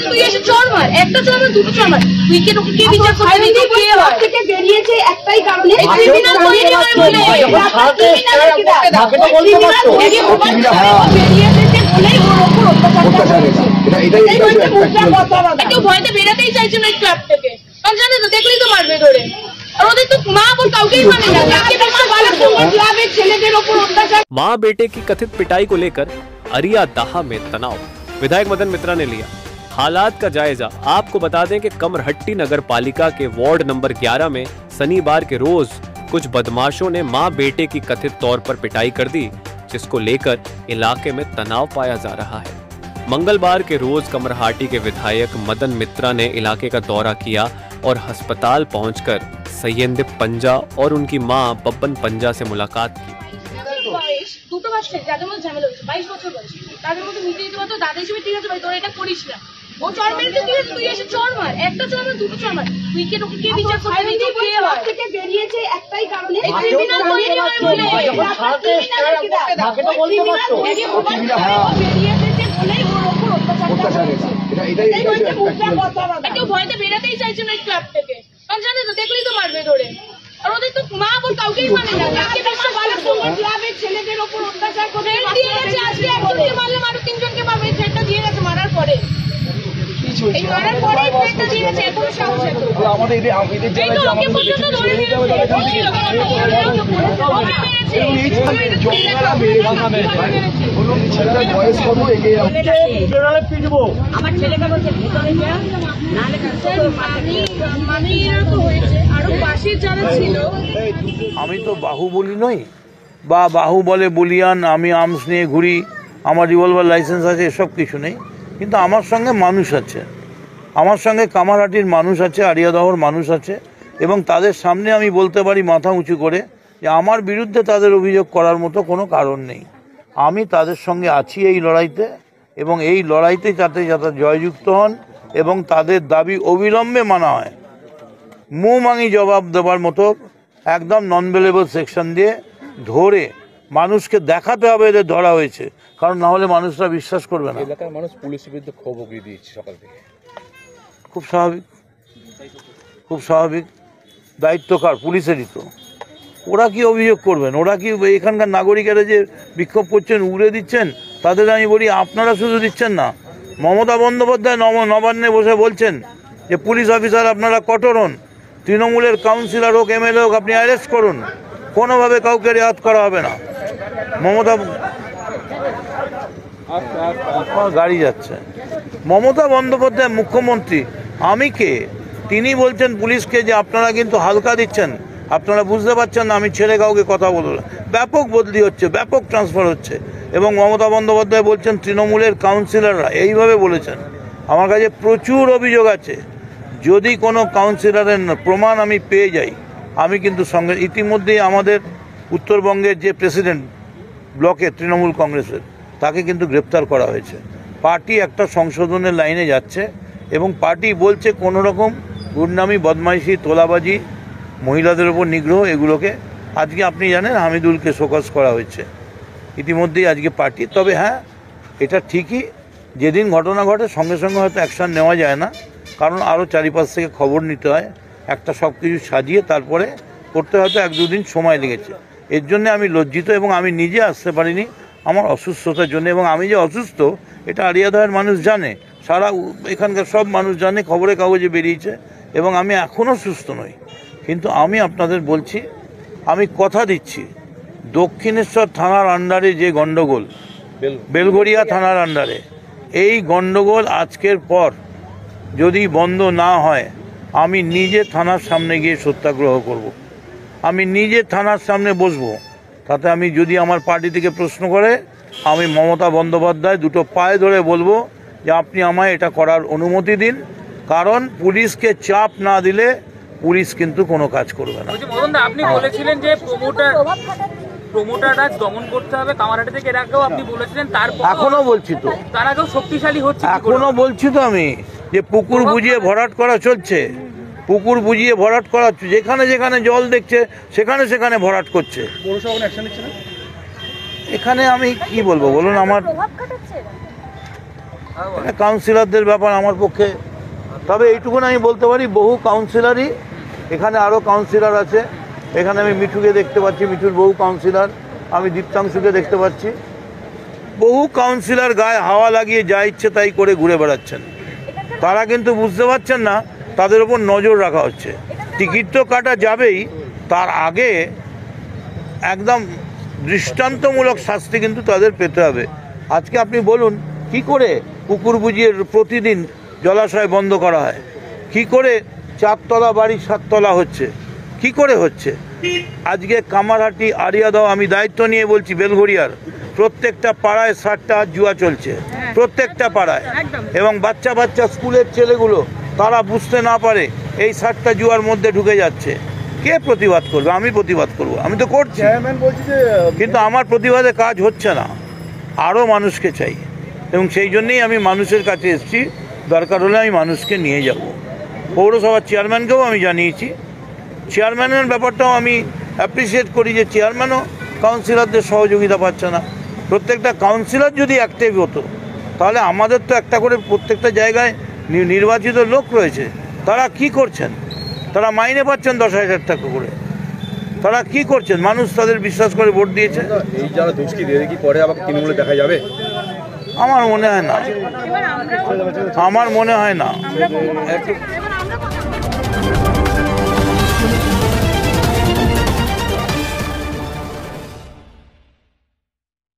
তুই এসে চড় মার, একটা চড় মার, দুটো চড় মার, তুই কে তোকে কে বিচার করবে? নিজে কে হয় থেকে বেরিয়েছে একটাই কারণে ক্রিমিনাল তৈরি হয় বলে তাকে তো বলতে পারতো বেরিয়েছে যে বলেই ওর উপর অত্যাচার হচ্ছে। এটাই হচ্ছে মুদ্রা কথা। কেউ ভয়তে বেরাতেই চাইছে না ক্লাব থেকে, কারণ জানে তো দেখলেই তো মারবে ধরে। और ওদের তো মা বল কাউকেই মানে না, কাকে বেশি ভালো ক্লাবের ছেলেদের উপর অত্যাচার। मां बेटे की कथित पिटाई को लेकर अरिया दाहा में तनाव, विधायक मदन मित्रा ने लिया हालात का जायजा। आपको बता दें कि कमरहट्टी नगर पालिका के वार्ड नंबर 11 में शनिवार के रोज कुछ बदमाशों ने मां बेटे की कथित तौर पर पिटाई कर दी, जिसको लेकर इलाके में तनाव पाया जा रहा है। मंगलवार के रोज कमरहाटी के विधायक मदन मित्रा ने इलाके का दौरा किया और अस्पताल पहुंचकर सैयद पंजा और उनकी मां बब्बन पंजा से मुलाकात की। দুটো বাচ্চা যাদের মধ্যে ঝামেলা হচ্ছে 22 বছর বয়স, তাদের মধ্যে মিটে দিতে পারতো দাদা হিসেবে, ঠিক আছে ভাই তোরা এটা করিস না। ও চড় মেরেছে, ঠিক আছে তুই এসে চড় মার, একটা চড় মার, দুটো চড় মার, তুই কে তোকে কে বিচার করবে? নিজে কে হয় থেকে বেরিয়েছে একটাই কারণে ক্রিমিনাল তৈরি হয় বলে তাকে তো বলতে পারতো বেরিয়েছে যে বলেই ওর উপর অত্যাচার হচ্ছে। এটাই হচ্ছে মুদ্রা কথা। কেউ ভয়তে বেরাতেই চাইছে না ক্লাব থেকে, কারণ জানে তো দেখলেই তো মারবে ধরে। আর ওদের তো মা বল কাউকেই মানে না, কাকে বেশি ভালো ক্লাবের ছেলেদের উপর অত্যাচার করে দিয়ে গেছে। আজকে একজনকে মারলে আরো তিনজনকে মারবে, এই থ্রেটটা দিয়ে গেছে মারার পরে। এই মারার পরে থ্রেটটা দিয়ে গেছে, এত সাহস এত আমাদের এই যে ওকে পর্যন্ত ধরে নিয়ে আমার ছেলেটা বলছে ভিতরে যা নাহলে মানে এরকম হয়েছে। আরো পাশে যারা ছিল, আমি তো বাহুবলী নই বা বাহুবলে বলিয়ান, আমি আর্মস নিয়ে ঘুরি, আমার রিভলভার লাইসেন্স আছে, এসব কিছু নেই। কিন্তু আমার সঙ্গে মানুষ আছে, আমার সঙ্গে কামারহাটির মানুষ আছে, আড়িয়াদহর মানুষ আছে, এবং তাদের সামনে আমি বলতে পারি মাথা উঁচু করে যে আমার বিরুদ্ধে তাদের অভিযোগ করার মতো কোনো কারণ নেই। আমি তাদের সঙ্গে আছি এই লড়াইতে, এবং এই লড়াইতে যাতে যাতে জয়যুক্ত হন এবং তাদের দাবি অবিলম্বে মানা হয়। মুমাঙি জবাব দেওয়ার মতো একদম নন বেলেবল সেকশন দিয়ে ধরে মানুষকে দেখাতে হবে এদের ধরা হয়েছে, কারণ না হলে মানুষরা বিশ্বাস করবে না। এলাকার মানুষ পুলিশের বিরুদ্ধে ক্ষোভ উগড়ে দিয়েছে সকাল থেকে। খুব স্বাভাবিক, খুব স্বাভাবিক। দায়িত্ব কার? পুলিশেরই তো। ওরা কি অভিযোগ করবেন? ওরা কি এখানকার নাগরিকেরা যে বিক্ষোভ করছেন উড়ে দিচ্ছেন? তাদের আমি বলি আপনারা শুধু দিচ্ছেন না, মমতা বন্দ্যোপাধ্যায় নবান্নে বসে বলছেন যে পুলিশ অফিসার আপনারা কঠোর হন, তৃণমূলের কাউন্সিলর হোক এমএলএ হোক আপনি অ্যারেস্ট করুন, কোনোভাবে কাউকে রেয়াত করা হবে না। মমতা গাড়ি যাচ্ছে, মমতা বন্দ্যোপাধ্যায় মুখ্যমন্ত্রী, আমি কে? তিনি বলছেন পুলিশকে যে আপনারা কিন্তু হালকা দিচ্ছেন, আপনারা বুঝতে পারছেন না আমি ছেড়ে কাউকে কথা বলবো না। ব্যাপক বদলি হচ্ছে, ব্যাপক ট্রান্সফার হচ্ছে, এবং মমতা বন্দ্যোপাধ্যায় বলছেন তৃণমূলের কাউন্সিলররা এইভাবে বলেছেন। আমার কাছে প্রচুর অভিযোগ আছে, যদি কোনো কাউন্সিলরের প্রমাণ আমি পেয়ে যাই আমি কিন্তু সঙ্গে, ইতিমধ্যেই আমাদের উত্তরবঙ্গের যে প্রেসিডেন্ট ব্লকের তৃণমূল কংগ্রেসের, তাকে কিন্তু গ্রেপ্তার করা হয়েছে। পার্টি একটা সংশোধনের লাইনে যাচ্ছে এবং পার্টি বলছে কোনো রকম গুন্ডামি, বদমাইশি, তোলাবাজি, মহিলাদের ওপর নিগ্রহ, এগুলোকে আজকে আপনি জানেন হামিদুলকে শোকজ করা হয়েছে ইতিমধ্যেই আজকে পার্টি। তবে হ্যাঁ, এটা ঠিকই, যেদিন ঘটনা ঘটে সঙ্গে সঙ্গে হয়তো অ্যাকশান নেওয়া যায় না, কারণ আরও চারিপাশ থেকে খবর নিতে হয়, একটা সব কিছু সাজিয়ে তারপরে করতে হয়তো 1-2 দিন সময় লেগেছে। এর জন্য আমি লজ্জিত, এবং আমি নিজে আসতে পারিনি আমার অসুস্থতার জন্য। এবং আমি যে অসুস্থ এটা আড়িয়াদহের মানুষ জানে, সারা এখানকার সব মানুষ জানে, খবরে কাগজে বেরিয়েছে, এবং আমি এখনও সুস্থ নই। কিন্তু আমি আপনাদের বলছি, আমি কথা দিচ্ছি, দক্ষিণেশ্বর থানার আন্ডারে যে গণ্ডগোল, বেলঘরিয়া থানার আন্ডারে, এই গণ্ডগোল আজকের পর যদি বন্ধ না হয় আমি নিজে থানার সামনে গিয়ে সত্যাগ্রহ করব। আমি নিজে থানার সামনে বসবো, তাতে আমি যদি আমার পার্টি থেকে প্রশ্ন করে আমি মমতা বন্দ্যোপাধ্যায় দুটো পায়ে ধরে বলবো যে আপনি আমায় এটা করার অনুমতি দিন, কারণ পুলিশকে চাপ না দিলে পুলিশ কিন্তু কোনো কাজ করবে না। আপনি বলেছিলেন যে প্রমোটাররা দমন করতে হবে কামারহাটি থেকে, এর আগেও আপনি বলেছিলেন, তারপর এখনো বলছি তো, তার আগেও শক্তিশালী হচ্ছে, এখনো বলছি তো আমি যে পুকুর বুঝিয়ে ভরাট করা চলছে, পুকুর বুঝিয়ে ভরাট করা, যেখানে যেখানে জল দেখছে সেখানে সেখানে ভরাট করছে। এখানে আমি কি বলবো বলুন, কাউন্সিলরদের ব্যাপার আমার পক্ষে। তবে এইটুকুন আমি বলতে পারি, বহু কাউন্সিলরই এখানে, আরও কাউন্সিলর আছে এখানে। আমি মিঠুকে দেখতে পাচ্ছি, মিঠুর বহু কাউন্সিলর, আমি দীপ্তাংশুকে দেখতে পাচ্ছি। বহু কাউন্সিলর গায়ে হাওয়া লাগিয়ে যা ইচ্ছে তাই করে ঘুরে বেড়াচ্ছেন। তারা কিন্তু বুঝতে পারছেন না তাদের ওপর নজর রাখা হচ্ছে। টিকিট তো কাটা যাবেই, তার আগে একদম দৃষ্টান্তমূলক শাস্তি কিন্তু তাদের পেতে হবে। আজকে আপনি বলুন কি করে কুকুর বুঝিয়ে প্রতিদিন জলাশয় বন্ধ করা হয়, কি করে 4 তলা বাড়ি 7 তলা হচ্ছে, কি করে হচ্ছে? আজকে কামারহাটি, আরিয়াদহ, আমি দায়িত্ব নিয়ে বলছি, বেলঘড়িয়ার প্রত্যেকটা পাড়ায় 60টা জুয়া চলছে, প্রত্যেকটা পাড়ায়। এবং বাচ্চা বাচ্চা স্কুলের ছেলেগুলো তারা বুঝতে না পারে এই 60টা জুয়ার মধ্যে ঢুকে যাচ্ছে। কে প্রতিবাদ করবে? আমি প্রতিবাদ করব, আমি তো করছি, কিন্তু আমার প্রতিবাদে কাজ হচ্ছে না। আরও মানুষকে চাই, এবং সেই জন্যেই আমি মানুষের কাছে এসেছি। দরকার হলে আমি মানুষকে নিয়ে যাব। পৌরসভার চেয়ারম্যানকেও আমি জানিয়েছি। চেয়ারম্যানের ব্যাপারটাও আমি অ্যাপ্রিসিয়েট করি যে চেয়ারম্যানও কাউন্সিলরদের সহযোগিতা পাচ্ছে না। প্রত্যেকটা কাউন্সিলর যদি অ্যাক্টিভ হতো, তাহলে আমাদের তো একটা করে প্রত্যেকটা জায়গায় নির্বাচিত লোক রয়েছে। তারা কি করছেন? তারা মাইনে পাচ্ছেন 10,000 টাকা করে। তারা কি করছেন? মানুষ তাদের বিশ্বাস করে ভোট দিয়েছে। এই যারা দুষ্কৃতী এদের কি পরে আবার তৃণমূলে দেখা যাবে? আমার মনে হয় না, আমার মনে হয় না। এবার আমরা কথা